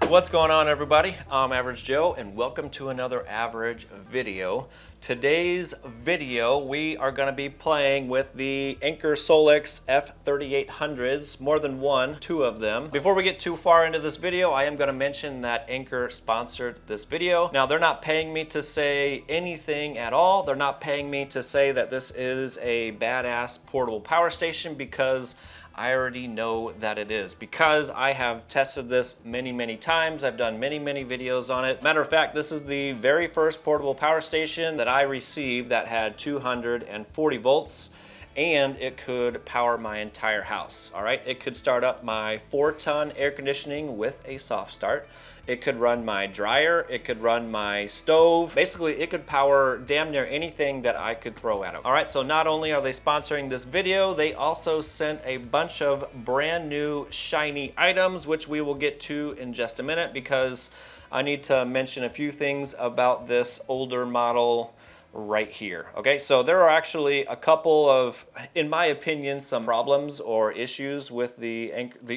What's going on, everybody? I'm Average Joe and welcome to another Average video. Today's video we are going to be playing with the Anker SOLIX F3800s, more than one, two of them. Before we get too far into this video, I am going to mention that Anker sponsored this video. Now, they're not paying me to say anything at all. They're not paying me to say that this is a badass portable power station, because I already know that it is, because I have tested this many times. I've done many videos on it. Matter of fact, this is the very first portable power station that I received that had 240 volts and it could power my entire house. All right, it could start up my 4-ton air conditioning with a soft start. It could run my dryer, it could run my stove. Basically, it could power damn near anything that I could throw at it. All right, so not only are they sponsoring this video, they also sent a bunch of brand new shiny items, which we will get to in just a minute, because I need to mention a few things about this older model right here. Okay, so there are actually a couple of, in my opinion, some problems or issues with the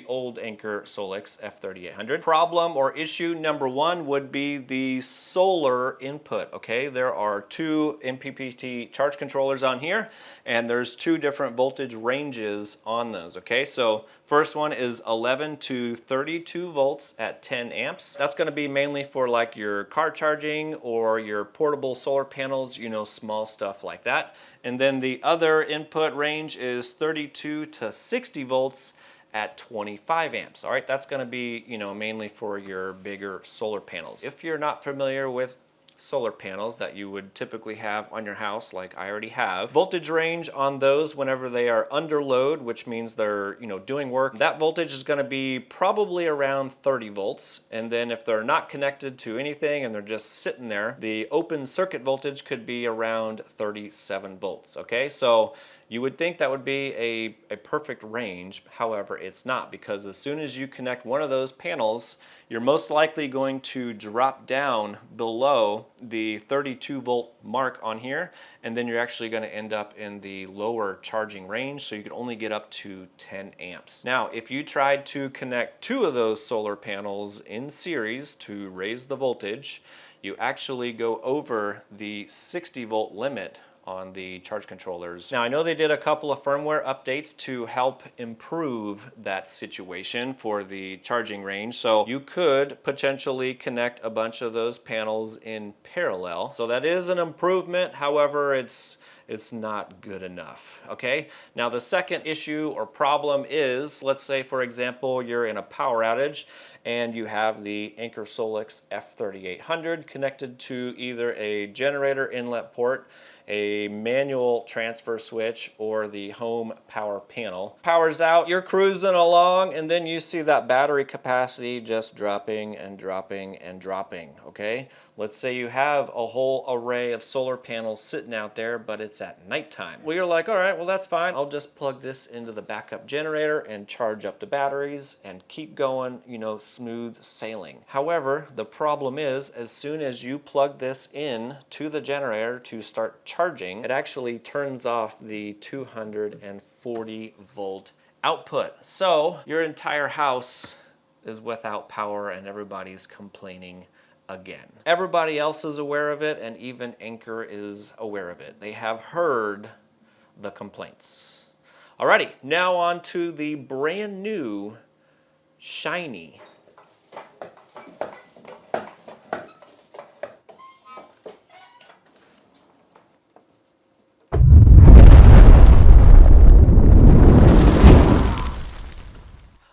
old Anker SOLIX F3800. Problem or issue number one would be the solar input. Okay, there are two MPPT charge controllers on here, and there's two different voltage ranges on those. Okay, so first one is 11 to 32 volts at 10 amps. That's going to be mainly for like your car charging or your portable solar panels, you know, small stuff like that. And then the other input range is 32 to 60 volts at 25 amps. All right, that's going to be, you know, mainly for your bigger solar panels. If you're not familiar with solar panels that you would typically have on your house, like I already have, voltage range on those whenever they are under load, which means they're, you know, doing work, that voltage is going to be probably around 30 volts. And then if they're not connected to anything and they're just sitting there, the open circuit voltage could be around 37 volts. Okay, so you would think that would be a perfect range. However, it's not, because as soon as you connect one of those panels, you're most likely going to drop down below the 32 volt mark on here, and then you're actually going to end up in the lower charging range, so you can only get up to 10 amps. Now, if you tried to connect two of those solar panels in series to raise the voltage, you actually go over the 60 volt limit on the charge controllers. Now, I know they did a couple of firmware updates to help improve that situation for the charging range, so you could potentially connect a bunch of those panels in parallel. So that is an improvement. However, it's not good enough. Okay, now the second issue or problem is, let's say for example you're in a power outage and you have the Anker SOLIX F3800 connected to either a generator inlet port, a manual transfer switch, or the home power panel. Power's out, you're cruising along, and then you see that battery capacity just dropping and dropping and dropping. Okay, let's say you have a whole array of solar panels sitting out there, but it's at nighttime. Well, you're like, all right, well, that's fine. I'll just plug this into the backup generator and charge up the batteries and keep going, you know, smooth sailing. However, the problem is, as soon as you plug this in to the generator to start charging, it actually turns off the 240 volt output. So your entire house is without power and everybody's complaining again. Everybody else is aware of it, and even Anker is aware of it. They have heard the complaints. Alrighty, now on to the brand new shiny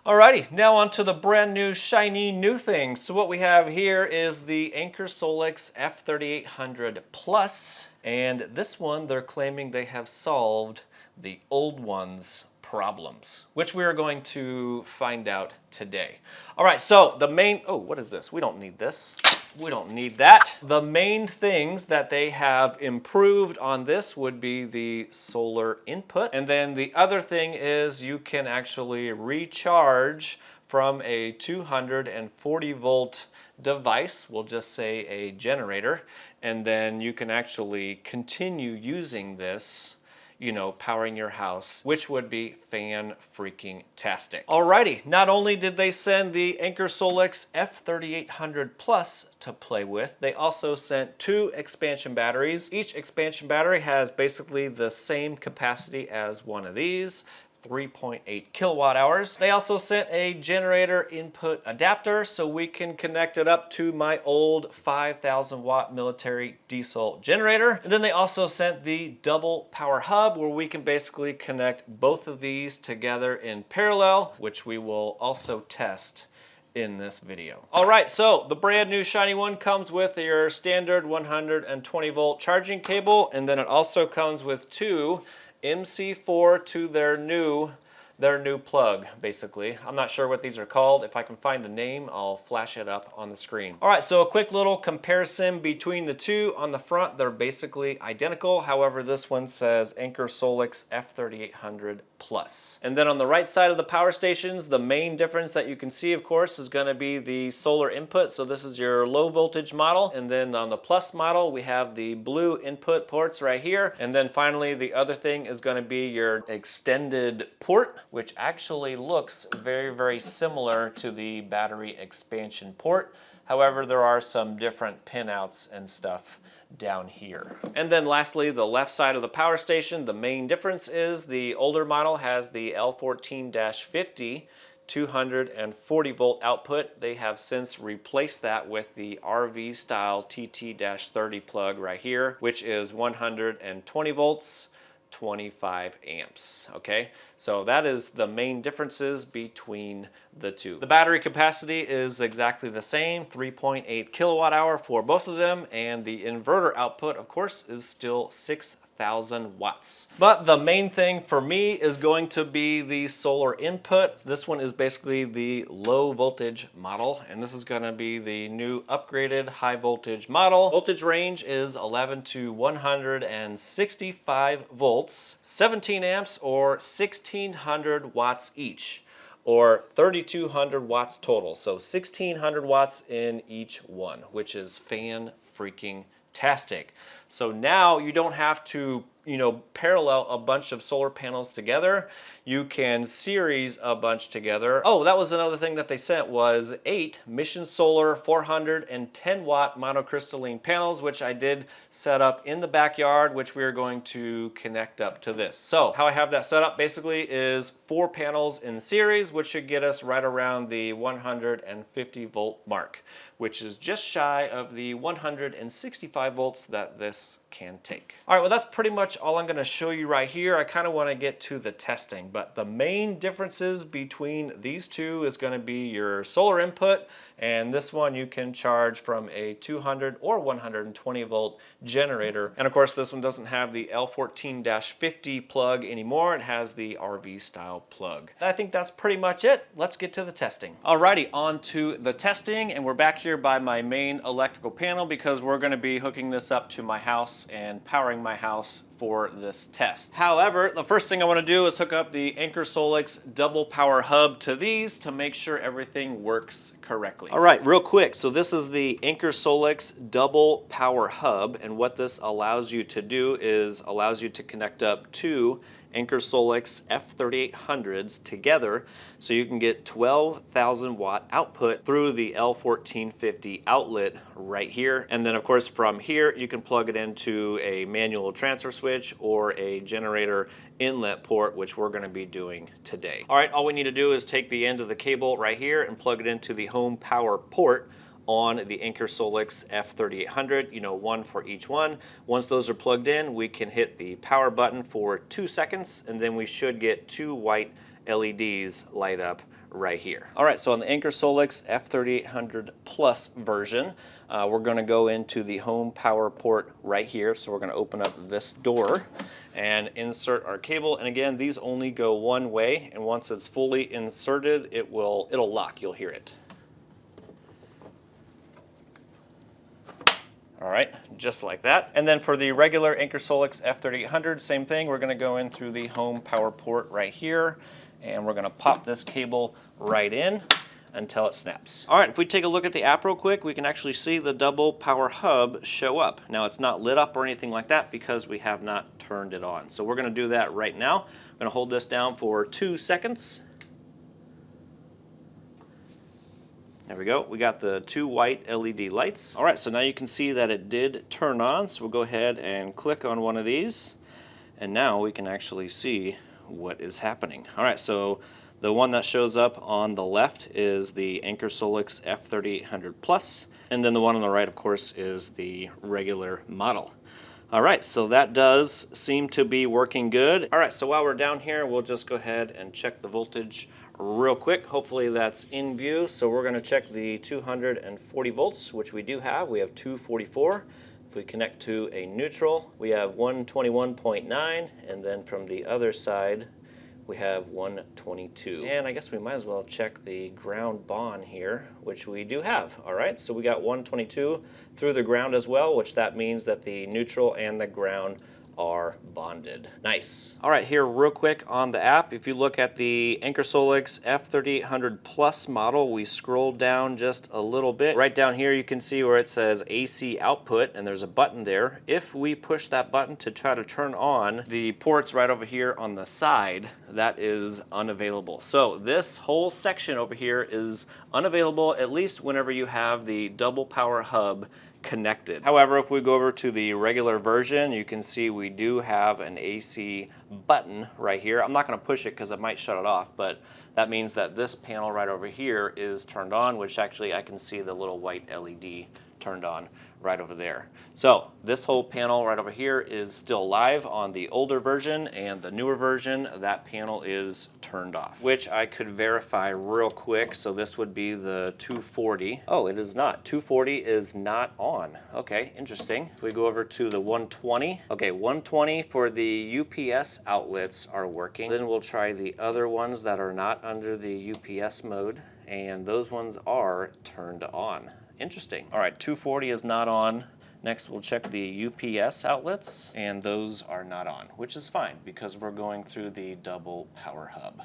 Alrighty, now on to the brand new shiny new thing. So what we have here is the Anker SOLIX F3800 Plus, and this one they're claiming they have solved the old one's problems, which we are going to find out today. Alright, so the main, oh, what is this? We don't need this. We don't need that. The main things that they have improved on this would be the solar input. And then the other thing is you can actually recharge from a 240 volt device, we'll just say a generator, and then you can actually continue using this you know, powering your house, which would be fan-freaking-tastic. Alrighty, not only did they send the Anker SOLIX F3800 Plus to play with, they also sent 2 expansion batteries. Each expansion battery has basically the same capacity as one of these, 3.8 kilowatt hours. They also sent a generator input adapter so we can connect it up to my old 5,000 watt military diesel generator. And then they also sent the double power hub where we can basically connect both of these together in parallel, which we will also test in this video. All right, so the brand new shiny one comes with your standard 120 volt charging cable, and then it also comes with 2 MC4 to their new plug, basically. I'm not sure what these are called. If I can find a name, I'll flash it up on the screen. All right, so a quick little comparison between the two. On the front, they're basically identical. However, this one says Anker SOLIX F3800 Plus. And then on the right side of the power stations, the main difference that you can see, of course, is going to be the solar input. So this is your low voltage model. And then on the Plus model, we have the blue input ports right here. And then finally, the other thing is going to be your extended port, which actually looks very, very similar to the battery expansion port. However, there are some different pinouts and stuff down here. And then lastly, the left side of the power station, the main difference is the older model has the L14-50 240 volt output. They have since replaced that with the RV style TT-30 plug right here, which is 120 volts, 25 amps, okay? So that is the main differences between the two. The battery capacity is exactly the same, 3.8 kilowatt hour for both of them, and the inverter output, of course, is still 6,000 watts. But the main thing for me is going to be the solar input. This one is basically the low voltage model, and this is gonna be the new upgraded high voltage model. Voltage range is 11 to 165 volts, 17 amps or 1,600 watts each, or 3,200 watts total. So 1,600 watts in each one, which is fan-freaking-tastic. So now you don't have to, you know, parallel a bunch of solar panels together. You can series a bunch together. Oh, that was another thing that they sent was 8 Mission Solar 410 watt monocrystalline panels, which I did set up in the backyard, which we are going to connect up to this. So how I have that set up basically is 4 panels in series, which should get us right around the 150 volt mark, which is just shy of the 165 volts that this can take. All right, well, that's pretty much all I'm gonna show you right here. I kind of want to get to the testing, but the main differences between these two is gonna be your solar input, and this one you can charge from a 200 or 120 volt generator. And of course, this one doesn't have the L14-50 plug anymore. It has the RV style plug. I think that's pretty much it. Let's get to the testing. Alrighty, on to the testing, and we're back here by my main electrical panel because we're gonna be hooking this up to my house and powering my house for this test. However, the first thing I want to do is hook up the Anker SOLIX double power hub to these to make sure everything works correctly. All right, real quick. So this is the Anker SOLIX double power hub, and what this allows you to do is allows you to connect up 2 Anker SOLIX F3800s together so you can get 12,000 watt output through the L1450 outlet right here. And then of course from here you can plug it into a manual transfer switch or a generator inlet port, which we're going to be doing today. All right, all we need to do is take the end of the cable right here and plug it into the home power port on the Anker SOLIX F3800, you know, one for each one. Once those are plugged in, we can hit the power button for 2 seconds, and then we should get 2 white LEDs light up right here. All right, so on the Anker SOLIX F3800 Plus version, we're gonna go into the home power port right here. So we're gonna open up this door and insert our cable. And again, these only go one way, and once it's fully inserted, it'll lock, you'll hear it. All right, just like that. And then for the regular Anker SOLIX F3800, same thing. We're gonna go in through the home power port right here, and we're gonna pop this cable right in. until it snaps. All right, if we take a look at the app real quick, we can actually see the double power hub show up. Now it's not lit up or anything like that because we have not turned it on. So we're gonna do that right now. I'm gonna hold this down for 2 seconds. There we go. We got the 2 white LED lights. All right, so now you can see that it did turn on. So we'll go ahead and click on one of these. And now we can actually see what is happening. All right, so the one that shows up on the left is the Anker SOLIX F3800 Plus, and then the one on the right, of course, is the regular model. All right, so that does seem to be working good. All right, so while we're down here, we'll just go ahead and check the voltage real quick. Hopefully that's in view. So we're gonna check the 240 volts, which we do have. We have 244. If we connect to a neutral, we have 121.9, and then from the other side, we have 122. And I guess we might as well check the ground bond here, which we do have. All right, so we got 122 through the ground as well, which that means that the neutral and the ground are bonded. Nice. All right, here real quick on the app, if you look at the Anker SOLIX F3800 Plus model, we scroll down just a little bit. Right down here you can see where it says AC output, and there's a button there. If we push that button to try to turn on the ports right over here on the side, that is unavailable. So this whole section over here is unavailable, at least whenever you have the double power hub connected. However, if we go over to the regular version, you can see we do have an AC button right here. I'm not going to push it because it might shut it off, but that means that this panel right over here is turned on, which actually I can see the little white LED turned on right over there. So this whole panel right over here is still live on the older version, and the newer version, that panel is turned off, which I could verify real quick. So this would be the 240. Oh, it is not. 240 is not on. Okay, interesting. If we go over to the 120, okay, 120 for the UPS outlets are working. Then we'll try the other ones that are not under the UPS mode, and those ones are turned on. Interesting. All right, 240 is not on. Next, we'll check the UPS outlets, and those are not on, which is fine because we're going through the double power hub.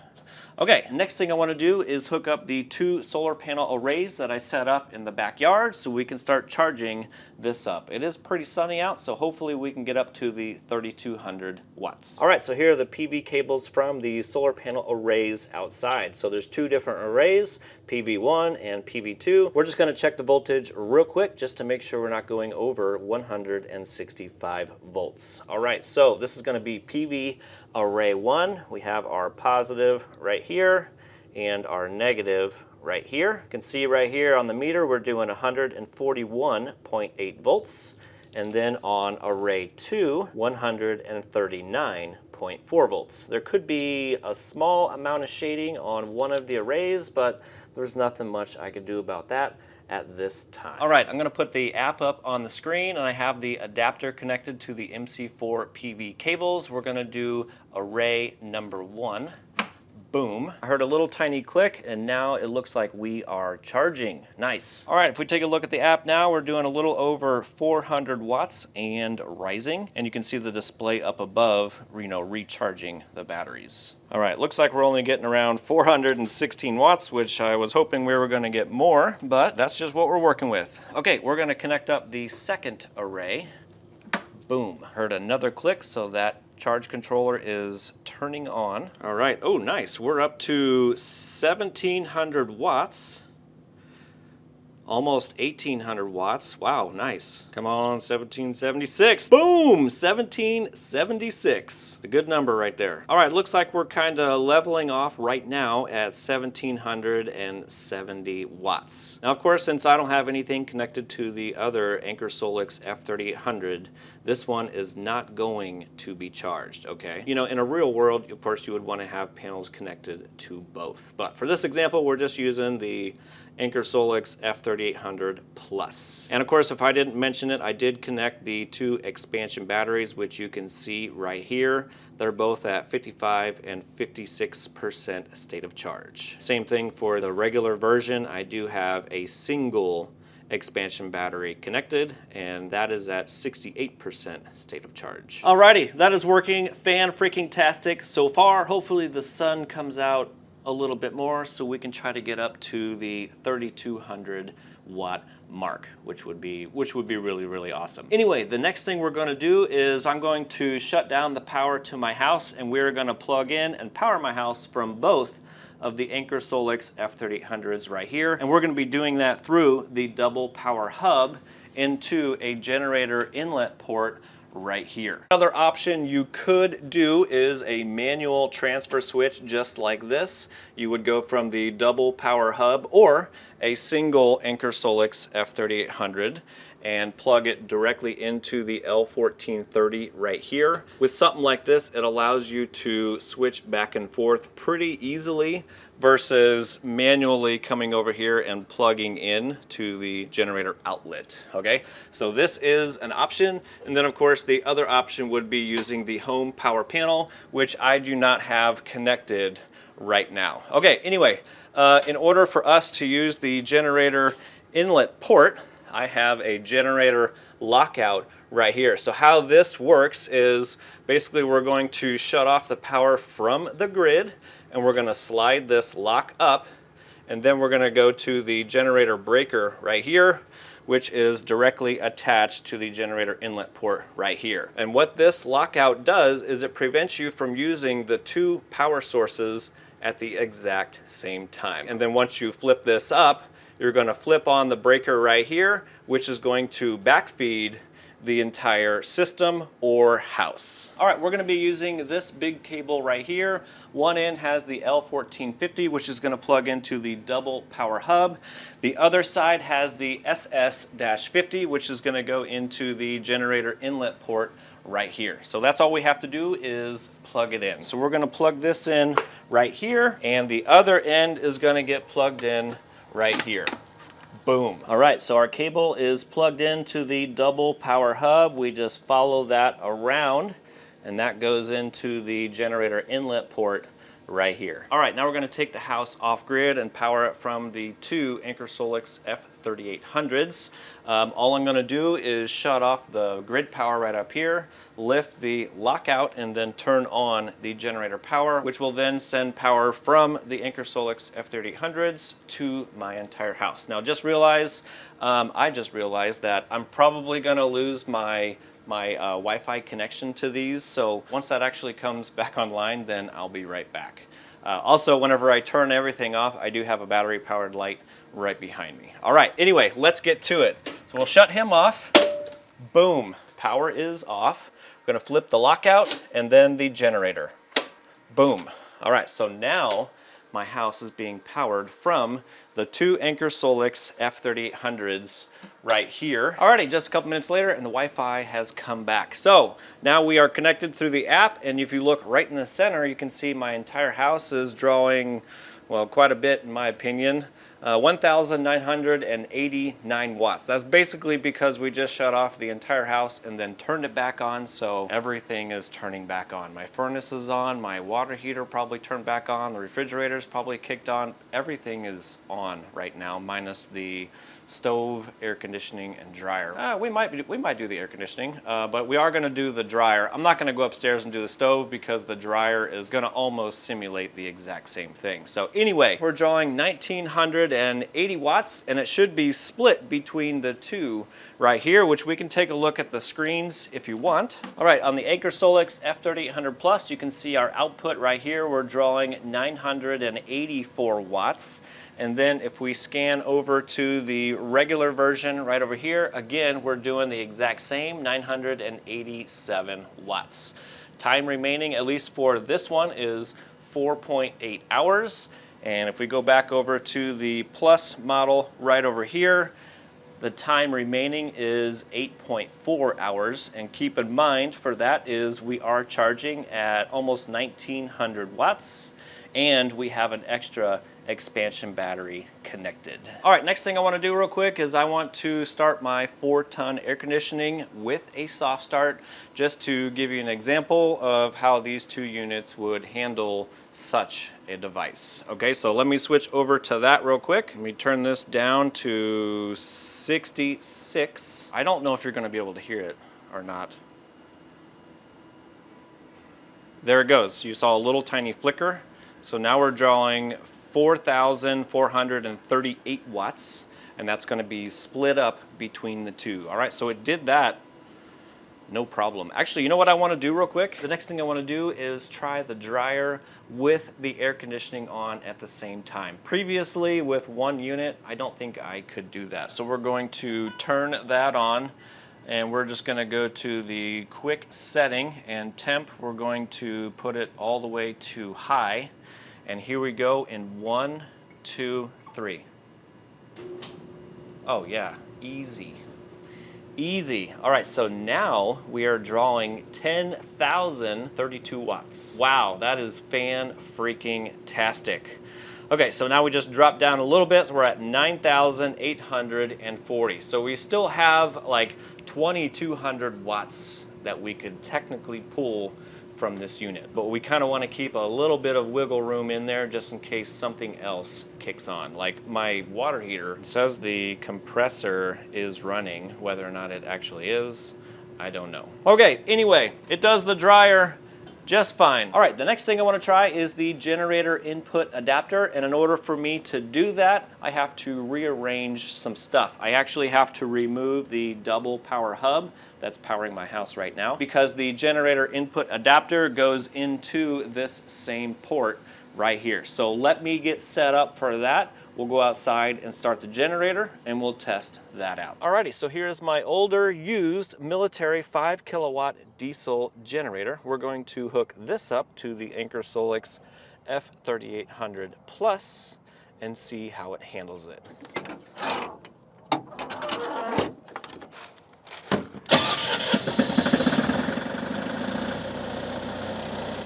Okay, next thing I want to do is hook up the 2 solar panel arrays that I set up in the backyard so we can start charging this up. It is pretty sunny out, so hopefully we can get up to the 3200 watts. All right, so here are the PV cables from the solar panel arrays outside. So there's 2 different arrays, PV1 and PV2. We're just going to check the voltage real quick just to make sure we're not going over 165 volts. All right, so this is going to be PV array 1. We have our positive right here and our negative right here. You can see right here on the meter we're doing 141.8 volts, and then on array 2 139.4 volts. There could be a small amount of shading on one of the arrays, but there's nothing much I could do about that at this time. All right, I'm gonna put the app up on the screen, and I have the adapter connected to the MC4 PV cables. We're gonna do array number 1. Boom. I heard a little tiny click, and now it looks like we are charging. Nice. All right, if we take a look at the app now, we're doing a little over 400 watts and rising. And you can see the display up above, recharging the batteries. All right, looks like we're only getting around 416 watts, which I was hoping we were gonna get more, but that's just what we're working with. Okay, we're gonna connect up the second array. Boom. Heard another click, so that charge controller is turning on. All right, oh nice, we're up to 1700 watts. Almost 1800 watts. Wow, nice. Come on, 1776. Boom, 1776. A good number right there. All right, looks like we're kind of leveling off right now at 1770 watts. Now, of course, since I don't have anything connected to the other Anker SOLIX F3800, this one is not going to be charged, okay? In a real world, of course, you would want to have panels connected to both. But for this example, we're just using the Anker SOLIX F3800 Plus. And of course, if I didn't mention it, I did connect the 2 expansion batteries, which you can see right here. They're both at 55 and 56% state of charge. Same thing for the regular version. I do have a single expansion battery connected, and that is at 68% state of charge. Alrighty, that is working fan-freaking-tastic so far. Hopefully the sun comes out a little bit more so we can try to get up to the 3200 watt mark, which would be really, really awesome. Anyway, the next thing we're going to do is I'm going to shut down the power to my house, and we're going to plug in and power my house from both of the Anker SOLIX F3800s right here. And we're going to be doing that through the double power hub into a generator inlet port right here. Another option you could do is a manual transfer switch just like this. You would go from the double power hub or a single Anker SOLIX F3800 and plug it directly into the L1430 right here. With something like this, it allows you to switch back and forth pretty easily versus manually coming over here and plugging in to the generator outlet, okay? So this is an option, and then of course the other option would be using the home power panel, which I do not have connected right now. Okay, anyway, in order for us to use the generator inlet port, I have a generator lockout right here. So how this works is basically we're going to shut off the power from the grid, and we're going to slide this lock up, and then we're going to go to the generator breaker right here, which is directly attached to the generator inlet port right here. And what this lockout does is it prevents you from using the two power sources at the exact same time. And then once you flip this up, you're going to flip on the breaker right here, which is going to backfeed the entire system or house. All right, we're going to be using this big cable right here. One end has the L1450, which is going to plug into the double power hub. The other side has the SS-50, which is going to go into the generator inlet port right here. So that's all we have to do is plug it in. So we're going to plug this in right here, and the other end is going to get plugged in right here. Boom. All right, so our cable is plugged into the double power hub. We just follow that around, and that goes into the generator inlet port right here. All right, now we're going to take the house off grid and power it from the two Anker SOLIX F3800s. All I'm going to do is shut off the grid power right up here, lift the lockout, and then turn on the generator power, which will then send power from the Anker SOLIX F3800s to my entire house. Now I just realized that I'm probably going to lose my Wi-Fi connection to these, so once that actually comes back online, then I'll be right back. Also, whenever I turn everything off, I do have a battery powered light right behind me. All right, anyway, let's get to it. So we'll shut him off. Boom, power is off. We're gonna flip the lockout and then the generator. Boom. All right, so now my house is being powered from the two Anker SOLIX F3800s right here. Alrighty, just a couple minutes later and the Wi-Fi has come back. So now we are connected through the app, and if you look right in the center, you can see my entire house is drawing, well, quite a bit in my opinion. 1,989 watts. That's basically because we just shut off the entire house and then turned it back on, so everything is turning back on. My furnace is on, my water heater probably turned back on, the refrigerator's probably kicked on. Everything is on right now, minus the stove, air conditioning, and dryer. We might do the air conditioning, but we are going to do the dryer. I'm not going to go upstairs and do the stove because the dryer is going to almost simulate the exact same thing. So anyway, we're drawing 1,980 watts, and it should be split between the two right here, which we can take a look at the screens if you want. All right, on the Anker SOLIX F3800 Plus, you can see our output right here. We're drawing 984 watts. And then if we scan over to the regular version right over here, again, we're doing the exact same, 987 watts. Time remaining, at least for this one, is 4.8 hours. And if we go back over to the Plus model right over here, the time remaining is 8.4 hours. And keep in mind for that is we are charging at almost 1,900 watts, and we have an extra expansion battery connected. All right, next thing I want to do real quick is I want to start my 4-ton air conditioning with a soft start, just to give you an example of how these two units would handle such a device. Okay, so let me switch over to that real quick. Let me turn this down to 66. I don't know if you're going to be able to hear it or not. There it goes. You saw a little tiny flicker. So now we're drawing 4,438 watts, and that's going to be split up between the two. All right, so it did that. No problem. Actually, you know what I want to do real quick? The next thing I want to do is try the dryer with the air conditioning on at the same time. Previously, with one unit, I don't think I could do that. So we're going to turn that on, and we're just going to go to the quick setting, and temp, we're going to put it all the way to high. And here we go in 1, 2, 3. Oh yeah, easy. Easy. All right, so now we are drawing 10,032 watts. Wow, that is fan-freaking-tastic. Okay, so now we just dropped down a little bit, so we're at 9,840. So we still have like 2,200 watts that we could technically pull from this unit. But we kind of want to keep a little bit of wiggle room in there just in case something else kicks on. Like my water heater, it says the compressor is running. Whether or not it actually is, I don't know. Okay, anyway, it does the dryer just fine. All right, the next thing I want to try is the generator input adapter, and in order for me to do that, I have to rearrange some stuff. I actually have to remove the double power hub that's powering my house right now, because the generator input adapter goes into this same port right here. So let me get set up for that. We'll go outside and start the generator, and we'll test that out. Alrighty, so here's my older used military 5 kilowatt diesel generator. We're going to hook this up to the Anker SOLIX F3800 Plus and see how it handles it.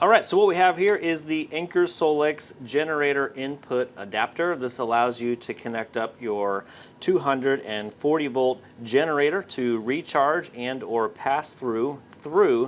All right, so what we have here is the Anker SOLIX generator input adapter. This allows you to connect up your 240 volt generator to recharge and or pass through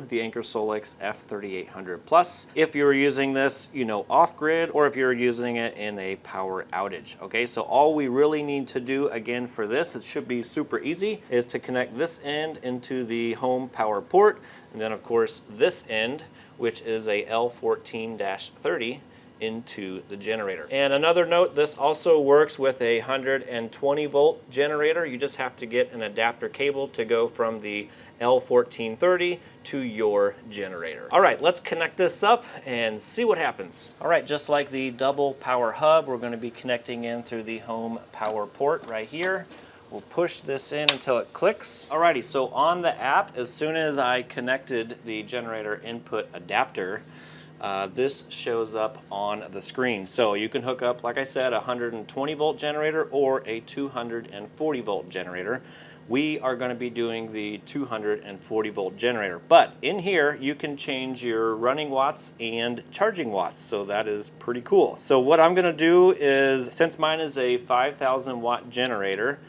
the Anker SOLIX F3800 Plus. If you're using this, off grid, or if you're using it in a power outage. Okay, so all we really need to do again for this, it should be super easy, is to connect this end into the home power port, and then of course this end, which is a L14-30, into the generator. And another note, this also works with a 120 volt generator. You just have to get an adapter cable to go from the L1430 to your generator. All right, let's connect this up and see what happens. All right, just like the double power hub, we're going to be connecting in through the home power port right here. We'll push this in until it clicks. Alrighty, so on the app, as soon as I connected the generator input adapter, this shows up on the screen. So you can hook up, like I said, a 120 volt generator or a 240 volt generator. We are going to be doing the 240 volt generator, but in here you can change your running watts and charging watts, so that is pretty cool. So what I'm going to do is, since mine is a 5,000 watt generator,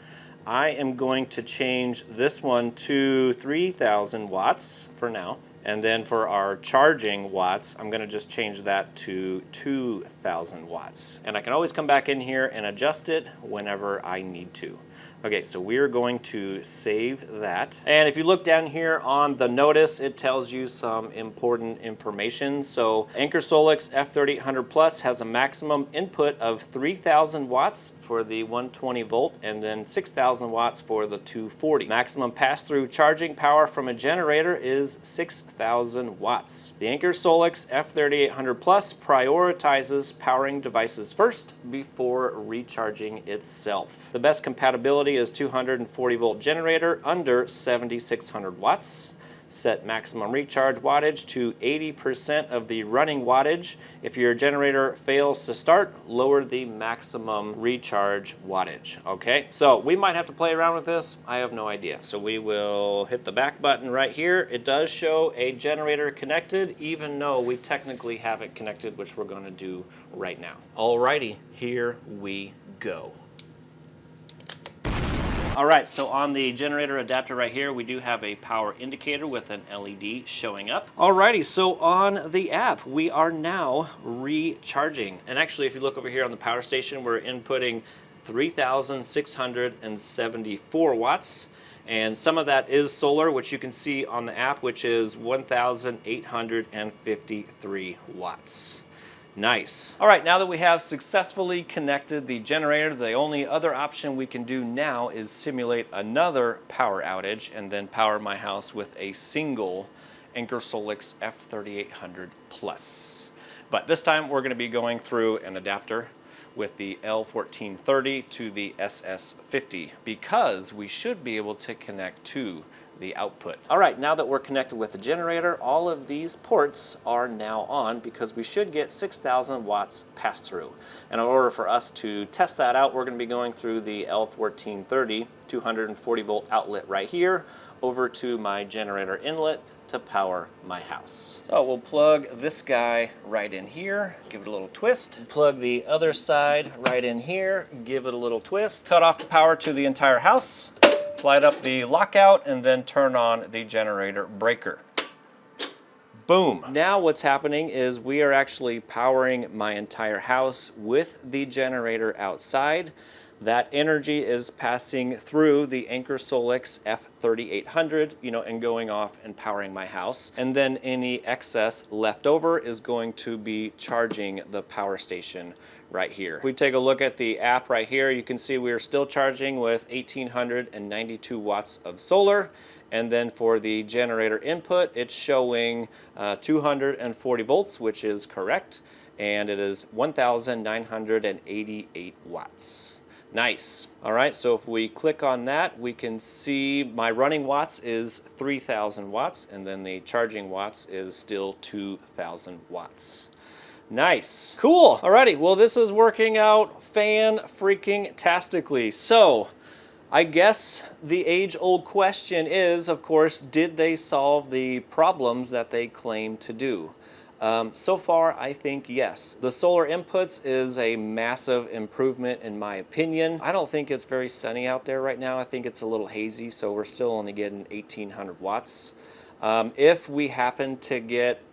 I am going to change this one to 3,000 watts for now. And then for our charging watts, I'm going to just change that to 2,000 watts. And I can always come back in here and adjust it whenever I need to. Okay, so we're going to save that. And if you look down here on the notice, it tells you some important information. So Anker SOLIX F3800 Plus has a maximum input of 3,000 watts for the 120 volt and then 6,000 watts for the 240. Maximum pass-through charging power from a generator is 6,000 watts. The Anker SOLIX F3800 Plus prioritizes powering devices first before recharging itself. The best compatibility is 240 volt generator under 7,600 watts. Set maximum recharge wattage to 80% of the running wattage. If your generator fails to start, lower the maximum recharge wattage. Okay, so we might have to play around with this. I have no idea. So we will hit the back button right here. It does show a generator connected, even though we technically have it connected, which we're going to do right now. Alrighty, here we go. All right, so on the generator adapter right here, we do have a power indicator with an LED showing up. Alrighty, so on the app, we are now recharging. And actually, if you look over here on the power station, we're inputting 3,674 watts. And some of that is solar, which you can see on the app, which is 1,853 watts. Nice. All right, now that we have successfully connected the generator, the only other option we can do now is simulate another power outage and then power my house with a single Anker SOLIX F3800 Plus. But this time we're going to be going through an adapter with the L1430 to the SS50 because we should be able to connect to the output. All right, now that we're connected with the generator, all of these ports are now on because we should get 6,000 watts pass through. And in order for us to test that out, we're going to be going through the L1430 240 volt outlet right here over to my generator inlet to power my house. So we'll plug this guy right in here, give it a little twist. Plug the other side right in here, give it a little twist. Cut off the power to the entire house. Slide up the lockout and then turn on the generator breaker. Boom. Now what's happening is we are actually powering my entire house with the generator outside. That energy is passing through the Anker SOLIX F3800, and going off and powering my house. And then any excess left over is going to be charging the power station right here. If we take a look at the app right here, you can see we are still charging with 1,892 watts of solar. And then for the generator input, it's showing 240 volts, which is correct. And it is 1,988 watts. Nice. All right, so if we click on that, we can see my running watts is 3,000 watts, and then the charging watts is still 2,000 watts. Nice. Cool. Alrighty, well, this is working out fan-freaking-tastically. So, I guess the age-old question is, of course, did they solve the problems that they claim to do? So far, I think yes. The solar inputs is a massive improvement in my opinion. I don't think it's very sunny out there right now. I think it's a little hazy, so we're still only getting 1,800 watts. If we happen to get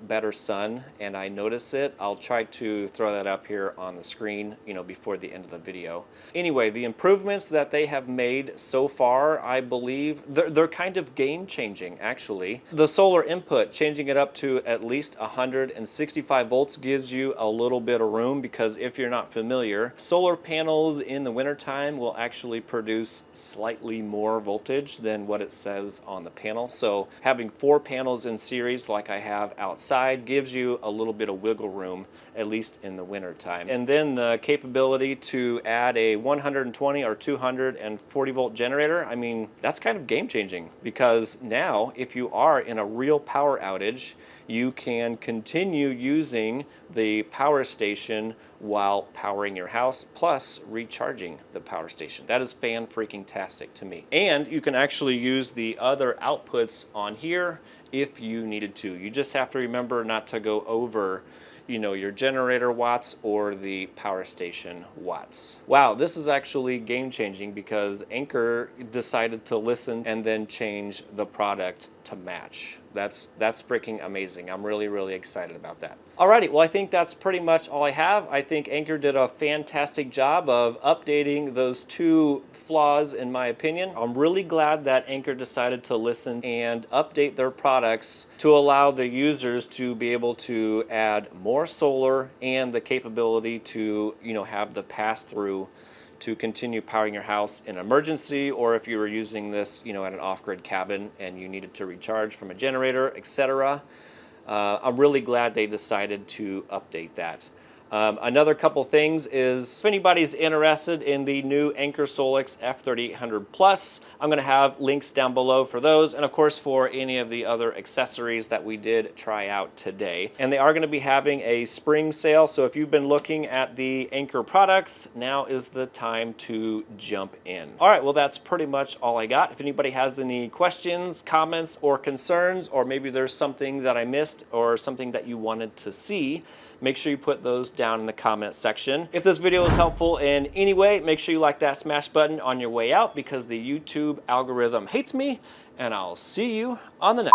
better sun and I notice it, I'll try to throw that up here on the screen, before the end of the video. Anyway, the improvements that they have made so far, I believe, they're kind of game-changing, actually. The solar input, changing it up to at least 165 volts gives you a little bit of room because if you're not familiar, solar panels in the wintertime will actually produce slightly more voltage than what it says on the panel. So having 4 panels in series like I have outside gives you a little bit of wiggle room, at least in the winter time. And then the capability to add a 120 or 240 volt generator, I mean, that's kind of game changing because now if you are in a real power outage, you can continue using the power station while powering your house, plus recharging the power station. That is fan-freaking-tastic to me. And you can actually use the other outputs on here if you needed to. You just have to remember not to go over your generator watts or the power station watts. Wow, this is actually game-changing because Anker decided to listen and then change the product to match. That's freaking amazing. I'm really, really excited about that. Alrighty, well, I think that's pretty much all I have. I think Anker did a fantastic job of updating those 2 flaws in my opinion. I'm really glad that Anker decided to listen and update their products to allow the users to be able to add more solar and the capability to, have the pass-through to continue powering your house in emergency, or if you were using this, at an off-grid cabin and you needed to recharge from a generator, etc. I'm really glad they decided to update that. Another couple things is if anybody's interested in the new Anker SOLIX F3800 Plus, I'm going to have links down below for those, and of course for any of the other accessories that we did try out today. And they are going to be having a spring sale, so if you've been looking at the Anker products, now is the time to jump in. Alright, well, that's pretty much all I got. If anybody has any questions, comments, or concerns, or maybe there's something that I missed or something that you wanted to see, make sure you put those down in the comment section. If this video was helpful in any way, make sure you like that smash button on your way out because the YouTube algorithm hates me, and I'll see you on the next.